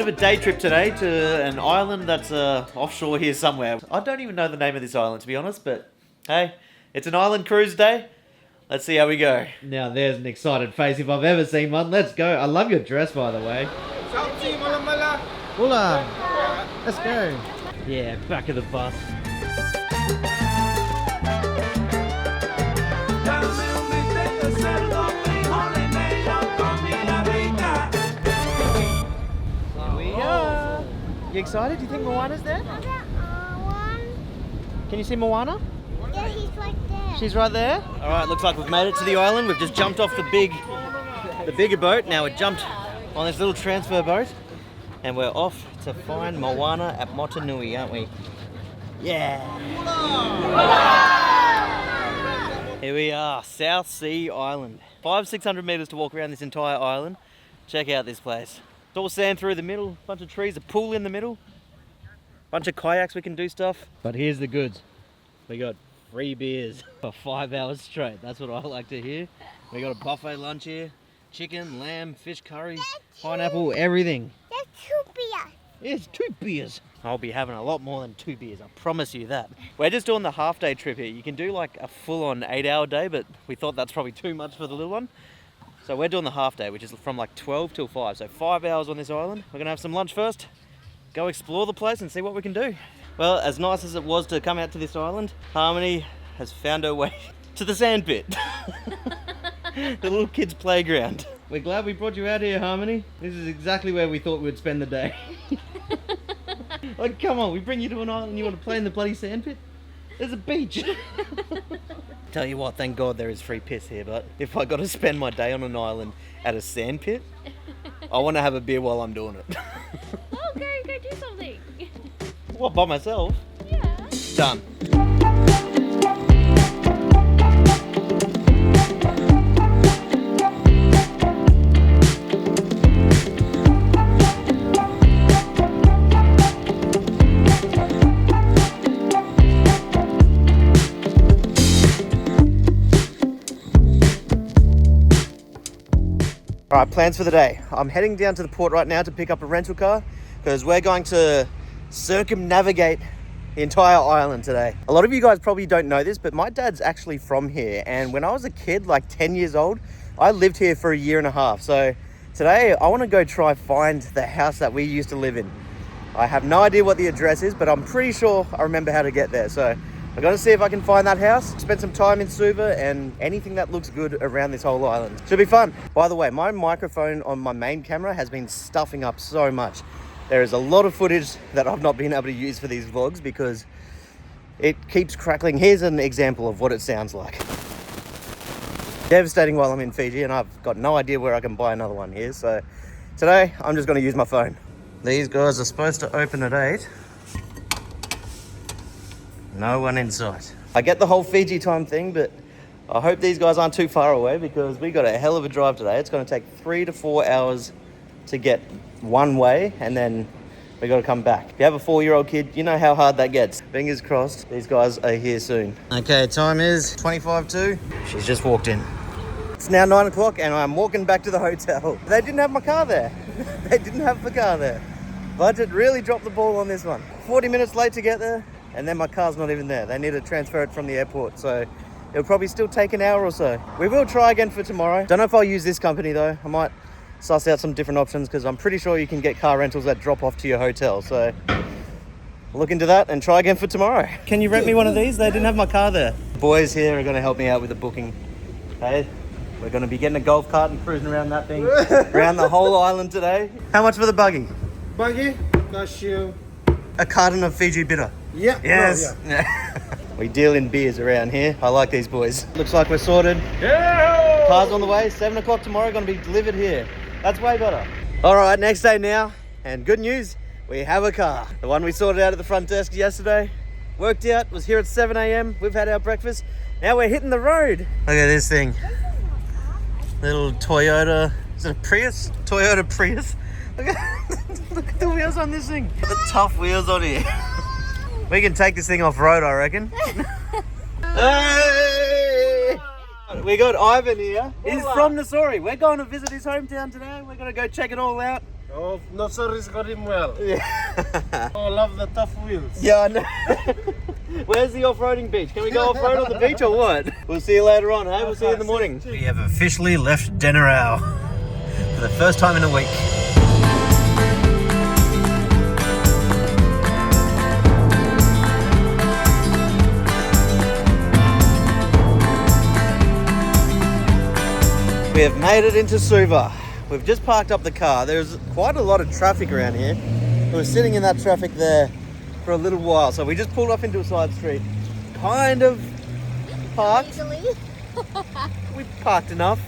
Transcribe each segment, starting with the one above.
of a day trip today to an island that's offshore here somewhere. I don't even know the name of this island, to be honest, but hey, it's an island cruise day. Let's see how we go. Now there's an excited face if I've ever seen one. Let's go. I love your dress, by the way. Hola. Let's go. Yeah, back of the bus. Here we are. You excited? Do you think Moana's there? Can you see Moana? Yeah, he's right there. She's right there. All right, looks like we've made it to the island. We've just jumped off the bigger boat. Now we're jumped on this little transfer boat, and we're off to find Moana at Motunui, aren't we? Yeah. Here we are, South Sea Island. 500-600 meters to walk around this entire island. Check out this place. It's all sand through the middle, bunch of trees, a pool in the middle, bunch of kayaks we can do stuff. But here's the goods. We got free beers for 5 hours straight. That's what I like to hear. We got a buffet lunch here. Chicken, lamb, fish curry, pineapple, everything. That's 2 beers. Yes, 2 beers. I'll be having a lot more than 2 beers, I promise you that. We're just doing the half day trip here. You can do like a full-on 8-hour day, but we thought that's probably too much for the little one. So we're doing the half day, which is from like 12 till 5. So 5 hours on this island. We're gonna have some lunch first, go explore the place and see what we can do. Well, as nice as it was to come out to this island, Harmony has found her way to the sandpit. The little kids' playground. We're glad we brought you out here, Harmony. This is exactly where we thought we'd spend the day. Like, come on, we bring you to an island and you want to play in the bloody sandpit? There's a beach. Tell you what, thank God there is free piss here, but if I got to spend my day on an island at a sandpit, I want to have a beer while I'm doing it. Oh, go do something. What, by myself? Yeah. Done. All right, plans for the day. I'm heading down to the port right now to pick up a rental car because we're going to circumnavigate the entire island today. A lot of you guys probably don't know this, but my dad's actually from here. And when I was a kid, like 10 years old, I lived here for a year and a half. So today I want to go try find the house that we used to live in. I have no idea what the address is, but I'm pretty sure I remember how to get there. So I'm going to see if I can find that house, spend some time in Suba and anything that looks good around this whole island. Should be fun. By the way, my microphone on my main camera has been stuffing up so much. There is a lot of footage that I've not been able to use for these vlogs because it keeps crackling. Here's an example of what it sounds like. Devastating while I'm in Fiji, and I've got no idea where I can buy another one here. So today I'm just going to use my phone. These guys are supposed to open at 8. No one in sight. I get the whole Fiji time thing, but I hope these guys aren't too far away because we got a hell of a drive today. It's going to take 3 to 4 hours to get one way, and then we got to come back. If you have a 4-year-old kid, you know how hard that gets. Fingers crossed, these guys are here soon. Okay, time is 25 to. She's just walked in. It's now 9 o'clock and I'm walking back to the hotel. They didn't have my car there. They didn't have the car there. Budget really dropped the ball on this one. 40 minutes late to get there, and then my car's not even there. They need to transfer it from the airport, so it'll probably still take an hour or so. We will try again for tomorrow. Don't know if I'll use this company though. I might suss out some different options because I'm pretty sure you can get car rentals that drop off to your hotel. So look into that and try again for tomorrow. Can you rent me one of these? They didn't have my car there. Boys here are going to help me out with the booking. Hey, we're going to be getting a golf cart and cruising around that thing around the whole island today. How much for the buggy? Buggy, cost you. A carton of Fiji bitter. Yeah. Yes. Oh, yeah. We deal in beers around here. I like these boys. Looks like we're sorted. Yeah. Car's on the way. 7 o'clock tomorrow. Going to be delivered here. That's way better. All right, next day now. And good news, we have a car. The one we sorted out at the front desk yesterday worked out. Was here at 7 a.m. We've had our breakfast. Now we're hitting the road. Look at this thing. Little Toyota. Is it a Prius? Toyota Prius. Look at the wheels on this thing. The tough wheels on here. We can take this thing off road, I reckon. Hey! We got Ivan here. He's from Nassori. We're going to visit his hometown today. We're going to go check it all out. Oh, no, sorry's got him well. Yeah. Oh, love the tough wheels. Yeah, I know. Where's the off-roading beach? Can we go off-road on the beach or what? We'll see you later on, hey? We'll see you in the morning. We have officially left Denarau for the first time in a week. We have made it into Suba. We've just parked up the car. There's quite a lot of traffic around here. We were sitting in that traffic there for a little while, so we just pulled off into a side street. Kind of parked. We parked enough.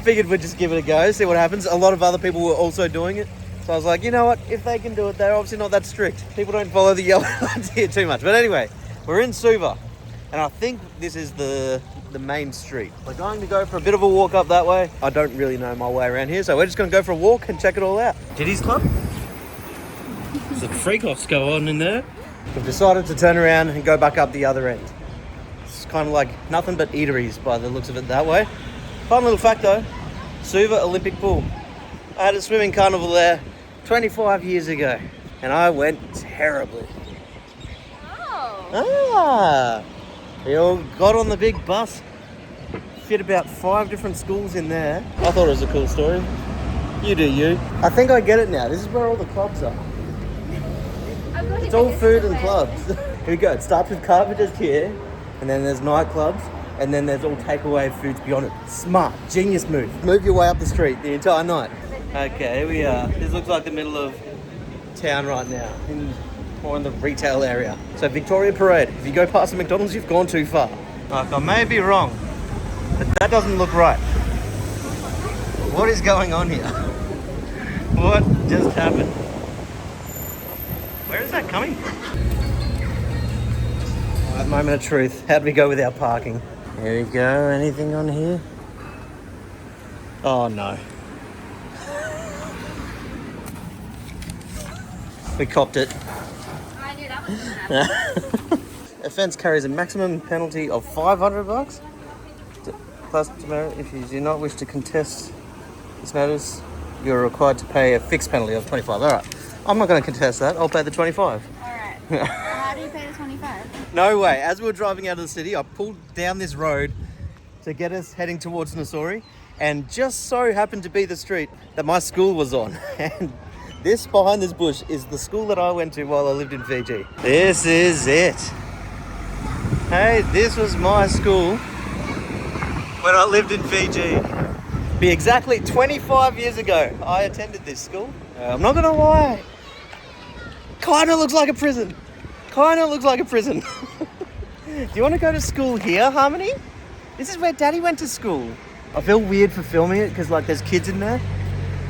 Figured we'd just give it a go, see what happens. A lot of other people were also doing it. So I was like, you know what, if they can do it, they're obviously not that strict. People don't follow the yellow lines here too much. But anyway, we're in Suba, and I think this is the main street. We're going to go for a bit of a walk up that way. I don't really know my way around here, so we're just going to go for a walk and check it all out. Diddy's Club? There's a freak-offs go on in there. We've decided to turn around and go back up the other end. It's kind of like nothing but eateries by the looks of it that way. Fun little fact though, Suba Olympic Pool. I had a swimming carnival there 25 years ago, and I went terribly. Oh. We all got on the big bus, fit about 5 different schools in there. I thought it was a cool story. You do you. I think I get it now. This is where all the clubs are. It's all food and clubs. Here we go. It starts with carpenters here, and then there's nightclubs, and then there's all takeaway foods beyond it. Smart, genius move. Move your way up the street the entire night. Okay, here we are. This looks like the middle of town right now, or in the retail area. So Victoria Parade. If you go past the McDonald's, you've gone too far. Like, I may be wrong, but that doesn't look right. What is going on here? What just happened? Where is that coming from? Alright, moment of truth. How do we go with our parking? Here we go. Anything on here? Oh no. We copped it. I knew that was going to happen. Offence carries a maximum penalty of $500. Plus, if you do not wish to contest this matters, you're required to pay a fixed penalty of $25. All right, I'm not going to contest that. I'll pay the $25. All right. Well, how do you pay the 25? No way. As we were driving out of the city, I pulled down this road to get us heading towards Nassori, and just so happened to be the street that my school was on. And this behind this bush is the school that I went to while I lived in Fiji. This is it. Hey, this was my school when I lived in Fiji. Be exactly 25 years ago, I attended this school. I'm not gonna lie. Kinda looks like a prison. Kinda looks like a prison. Do you want to go to school here, Harmony? This is where Daddy went to school. I feel weird for filming it because like there's kids in there.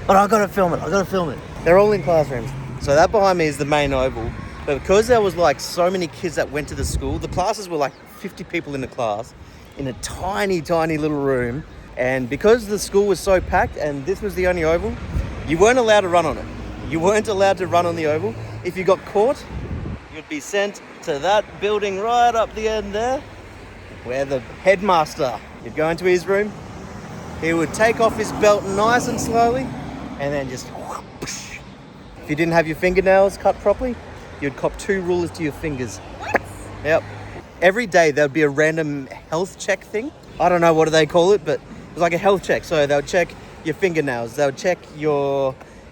But I gotta film it. They're all in classrooms. So that behind me is the main oval. But because there was like so many kids that went to the school, the classes were like 50 people in the class in a tiny, tiny little room. And because the school was so packed and this was the only oval, you weren't allowed to run on it. You weren't allowed to run on the oval. If you got caught, you'd be sent to that building right up the end there, where the headmaster, you'd go into his room, he would take off his belt nice and slowly, and then just whoosh. If you didn't have your fingernails cut properly, you'd cop 2 rulers to your fingers. What? Yep. Every day there'd be a random health check thing. I don't know what do they call it, but it was like a health check. So they would check your fingernails, they would check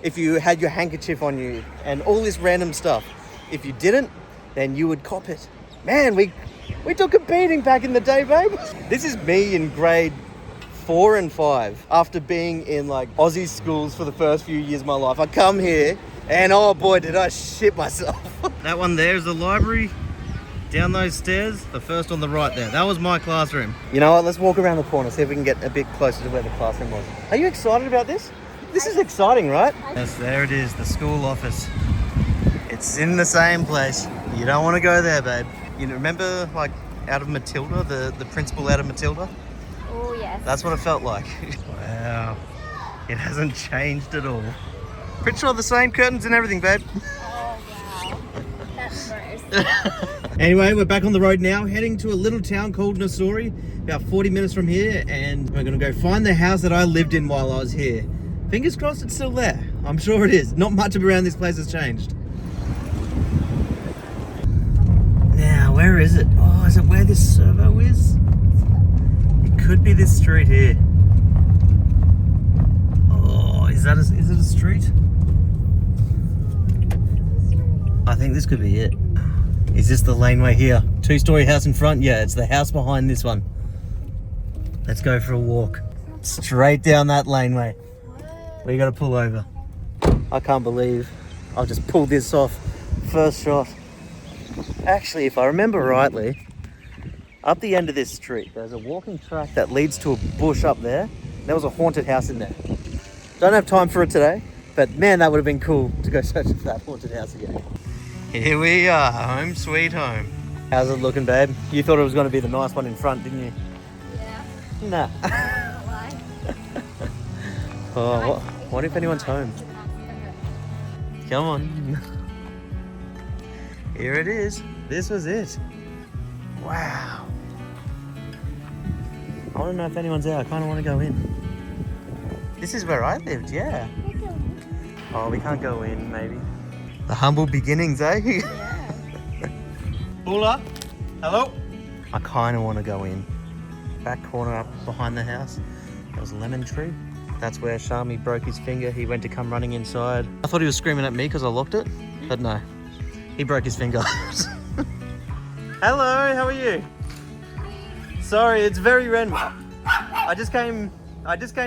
if you had your handkerchief on you, and all this random stuff. If you didn't, then you would cop it. Man, we took a beating back in the day, babe. This is me in grade 4 and 5 after being in like Aussie schools for the first few years of my life. I come here and oh boy, did I shit myself. That one there is the library. Down those stairs, the first on the right there. That was my classroom. You know what? Let's walk around the corner, see if we can get a bit closer to where the classroom was. Are you excited about this? This is exciting, right? Yes, there it is, the school office. It's in the same place. You don't want to go there, babe. You remember, like, out of Matilda, the principal out of Matilda? Oh, yes. That's what it felt like. Wow. It hasn't changed at all. Pretty sure the same curtains and everything, babe. Oh, wow. That's gross. Anyway, we're back on the road now, heading to a little town called Nassori, about 40 minutes from here, and we're going to go find the house that I lived in while I was here. Fingers crossed it's still there. I'm sure it is. Not much around this place has changed. Now, where is it? Oh, is it where this servo is? It could be this street here. Oh, is it a street? I think this could be it. Is this the laneway here? 2-story house in front? Yeah, it's the house behind this one. Let's go for a walk. Straight down that laneway. We gotta pull over. I can't believe I'll just pull this off. First shot. Actually, if I remember rightly, up the end of this street, there's a walking track that leads to a bush up there. There was a haunted house in there. Don't have time for it today, but man, that would have been cool to go search for that haunted house again. Here we are, home sweet home. How's it looking, babe? You thought it was going to be the nice one in front, didn't you? Yeah. Nah. Why? Oh, what if anyone's home? Come on. Here it is. This was it. Wow. I want to know if anyone's there. I kind of want to go in. This is where I lived, yeah. Oh, we can't go in, maybe. The humble beginnings, eh? Yeah. Bula, hello? I kind of want to go in. Back corner up behind the house, there was a lemon tree. That's where Shami broke his finger. He went to come running inside. I thought he was screaming at me because I locked it, but no. He broke his finger. Hello, how are you? Sorry, it's very random. I just came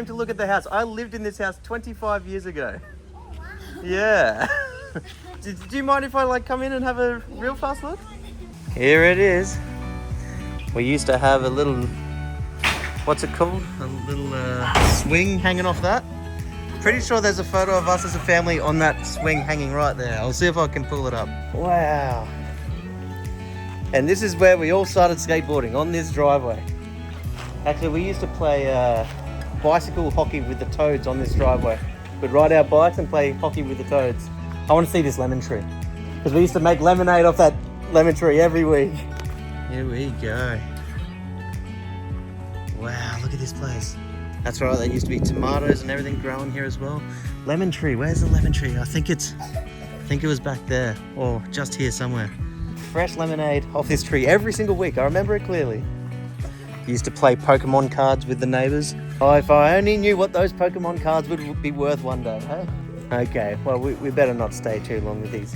to look at the house. I lived in this house 25 years ago. Yeah. Do you mind if I come in and have a real fast look? Here it is. We used to have a little, what's it called? A little swing hanging off that. Pretty sure there's a photo of us as a family on that swing hanging right there. I'll see if I can pull it up. Wow. And this is where we all started skateboarding, on this driveway. Actually, we used to play bicycle hockey with the toads on this driveway. We'd ride our bikes and play hockey with the toads. I want to see this lemon tree. Because we used to make lemonade off that lemon tree every week. Here we go. Wow, look at this place. That's right, there used to be tomatoes and everything growing here as well. Lemon tree, where's the lemon tree? I think it was back there, or just here somewhere. Fresh lemonade off this tree every single week. I remember it clearly. Used to play Pokemon cards with the neighbours. Oh, if I only knew what those Pokemon cards would be worth one day, hey? Okay, well, we better not stay too long with these.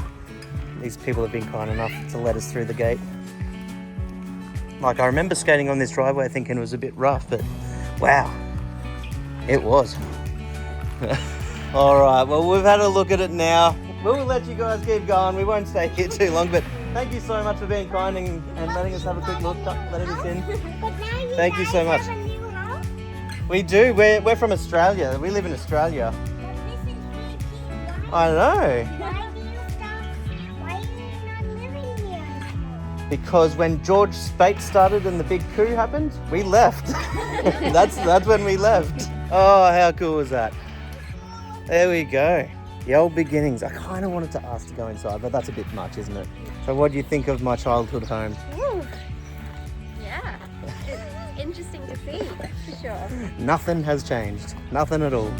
These people have been kind enough to let us through the gate. Like, I remember skating on this driveway thinking it was a bit rough, but wow, it was. All right, well, we've had a look at it now. We'll let you guys keep going. We won't stay here too long, but thank you so much for being kind and letting us have a quick look, letting us in. Thank you so much. We do. We're from Australia. We live in Australia. I know. Why are you not living here anymore? Because when George Spate started and the big coup happened, we left. That's when we left. Oh, how cool was that? There we go. The old beginnings. I kind of wanted to ask to go inside, but that's a bit much, isn't it? So what do you think of my childhood home? Yeah. It's interesting to see, for sure. Nothing has changed. Nothing at all.